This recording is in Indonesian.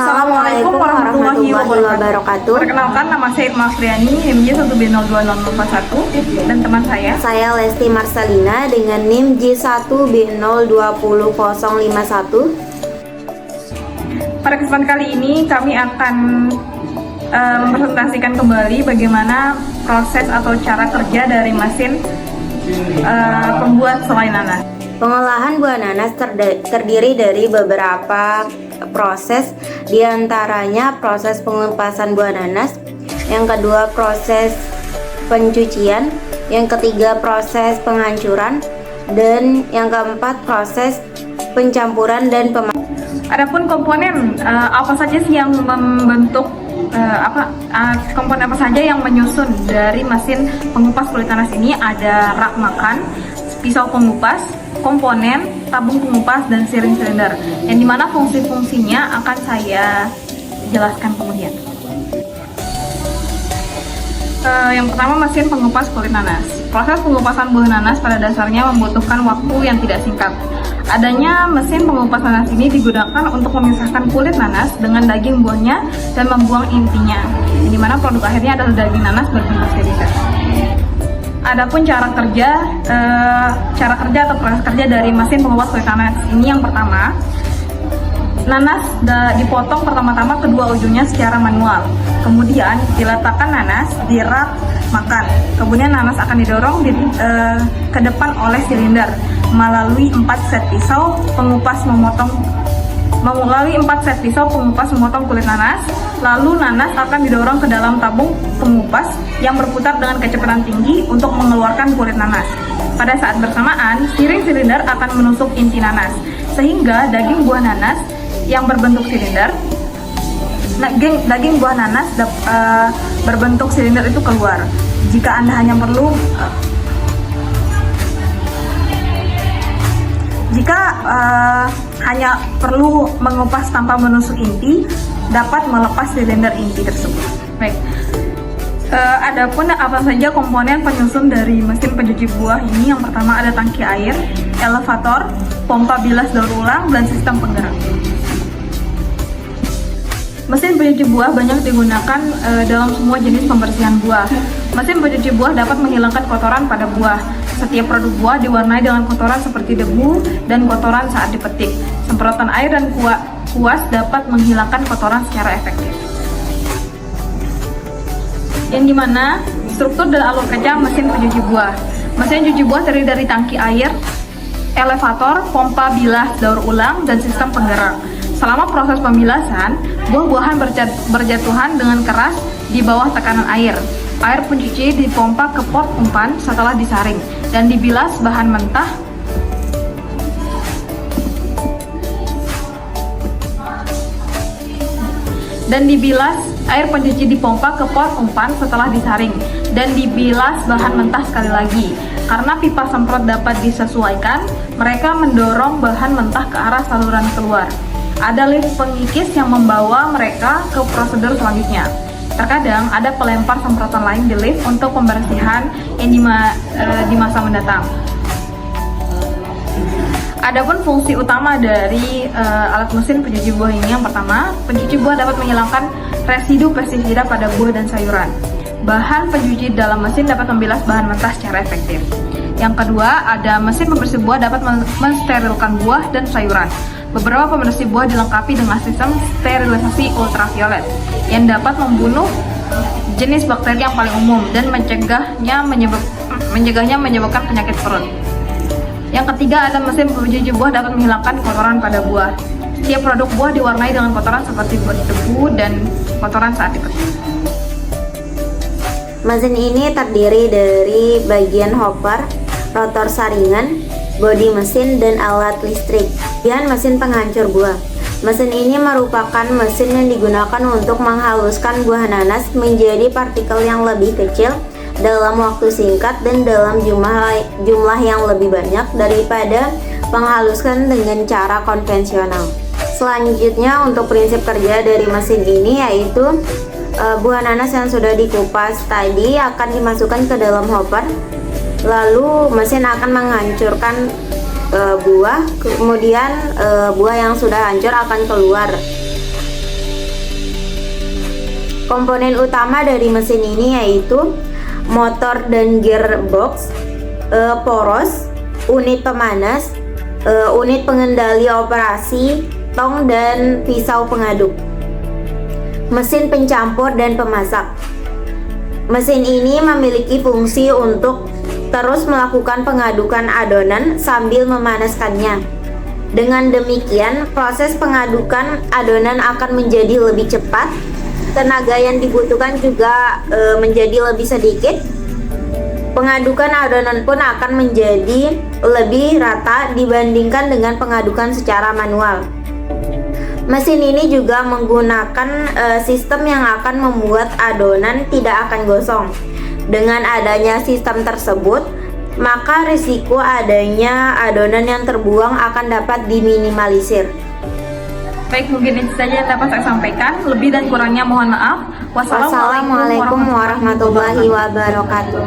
Assalamualaikum warahmatullahi wabarakatuh. Perkenalkan, nama saya Irma Afriani, NIM J1B020041, dan teman saya Lesti Marcelina dengan NIM J1B020051. Pada kesempatan kali ini kami akan mempresentasikan kembali bagaimana proses atau cara kerja dari mesin pembuat selai nanas. Pengolahan buah nanas terdiri dari beberapa proses, diantaranya proses pengelupasan buah nanas, yang kedua proses pencucian, yang ketiga proses penghancuran, dan yang keempat proses pencampuran dan pemanasan. Adapun komponen apa saja sih yang membentuk komponen apa saja yang menyusun dari mesin pengupas kulit nanas ini? Ada rak makan, pisau pengupas, komponen, tabung pengupas, dan siring silinder, yang dimana fungsi-fungsinya akan saya jelaskan kemudian. Yang pertama, mesin pengupas kulit nanas. Proses pengupasan buah nanas pada dasarnya membutuhkan waktu yang tidak singkat. Adanya mesin pengupas nanas ini digunakan untuk memisahkan kulit nanas dengan daging buahnya dan membuang intinya, yang dimana produk akhirnya adalah daging nanas berbentuk silinder. Adapun cara kerja atau proses kerja dari mesin pengupas kulit nanas ini, yang pertama, nanas dipotong pertama-tama kedua ujungnya secara manual. Kemudian diletakkan nanas di rak makan. Kemudian nanas akan didorong ke depan oleh silinder melalui 4 set pisau pengupas memotong kulit nanas. Lalu nanas akan didorong ke dalam tabung pengupas yang berputar dengan kecepatan tinggi untuk mengeluarkan kulit nanas. Pada saat bersamaan, siring silinder akan menusuk inti nanas, sehingga daging buah nanas yang berbentuk silinder berbentuk silinder itu keluar. Jika Anda hanya perlu mengupas tanpa menusuk inti, dapat melepas silinder inti tersebut. Baik. Adapun apa saja komponen penyusun dari mesin pencuci buah ini? Yang pertama ada tangki air, elevator, pompa bilas daur ulang, dan sistem penggerak. Mesin pencuci buah banyak digunakan dalam semua jenis pembersihan buah. Mesin pencuci buah dapat menghilangkan kotoran pada buah. Setiap produk buah diwarnai dengan kotoran seperti debu dan kotoran saat dipetik. Semprotan air dan kuas dapat menghilangkan kotoran secara efektif. Yang dimana struktur dan alur kerja mesin pencuci buah. Mesin pencuci buah terdiri dari tangki air, elevator, pompa bilas daur ulang, dan sistem penggerak. Selama proses pembilasan, buah-buahan berjatuhan dengan keras di bawah tekanan air. Air pencuci dipompa ke pot umpan setelah disaring dan dibilas bahan mentah air pencuci dipompa ke pot umpan setelah disaring dan dibilas bahan mentah sekali lagi. Karena pipa semprot dapat disesuaikan, mereka mendorong bahan mentah ke arah saluran keluar. Ada lift pengikis yang membawa mereka ke prosedur selanjutnya. Terkadang ada pelempar semprotan lain di lift untuk pembersihan yang di masa mendatang. Adapun fungsi utama dari alat mesin pencuci buah ini, yang pertama, pencuci buah dapat menghilangkan residu pestisida pada buah dan sayuran. Bahan pencuci dalam mesin dapat membilas bahan mentah secara efektif. Yang kedua, ada mesin pembersih buah dapat mensterilkan buah dan sayuran. Beberapa pembersih buah dilengkapi dengan sistem sterilisasi ultraviolet yang dapat membunuh jenis bakteri yang paling umum dan mencegahnya menyebabkan penyakit perut. Yang ketiga, ada mesin pencuci buah dapat menghilangkan kotoran pada buah. Setiap produk buah diwarnai dengan kotoran seperti debu dan kotoran saat dipetik. Mesin ini terdiri dari bagian hopper, rotor saringan, bodi mesin, dan alat listrik. Kemudian mesin penghancur buah. Mesin ini merupakan mesin yang digunakan untuk menghaluskan buah nanas menjadi partikel yang lebih kecil dalam waktu singkat dan dalam jumlah yang lebih banyak daripada penghaluskan dengan cara konvensional. Selanjutnya, untuk prinsip kerja dari mesin ini yaitu buah nanas yang sudah dikupas tadi akan dimasukkan ke dalam hopper. Lalu mesin akan menghancurkan buah, kemudian buah yang sudah hancur akan keluar. Komponen utama dari mesin ini yaitu motor dan gearbox, poros, unit pemanas, unit pengendali operasi, tong dan pisau pengaduk, mesin pencampur dan pemasak. Mesin ini memiliki fungsi untuk terus melakukan pengadukan adonan sambil memanaskannya. Dengan demikian, proses pengadukan adonan akan menjadi lebih cepat, tenaga yang dibutuhkan juga menjadi lebih sedikit. Pengadukan adonan pun akan menjadi lebih rata dibandingkan dengan pengadukan secara manual. Mesin ini juga menggunakan sistem yang akan membuat adonan tidak akan gosong. Dengan adanya sistem tersebut, maka risiko adanya adonan yang terbuang akan dapat diminimalisir. Baik, mungkin itu saja yang dapat saya sampaikan. Lebih dan kurangnya mohon maaf. Wassalamualaikum warahmatullahi wabarakatuh.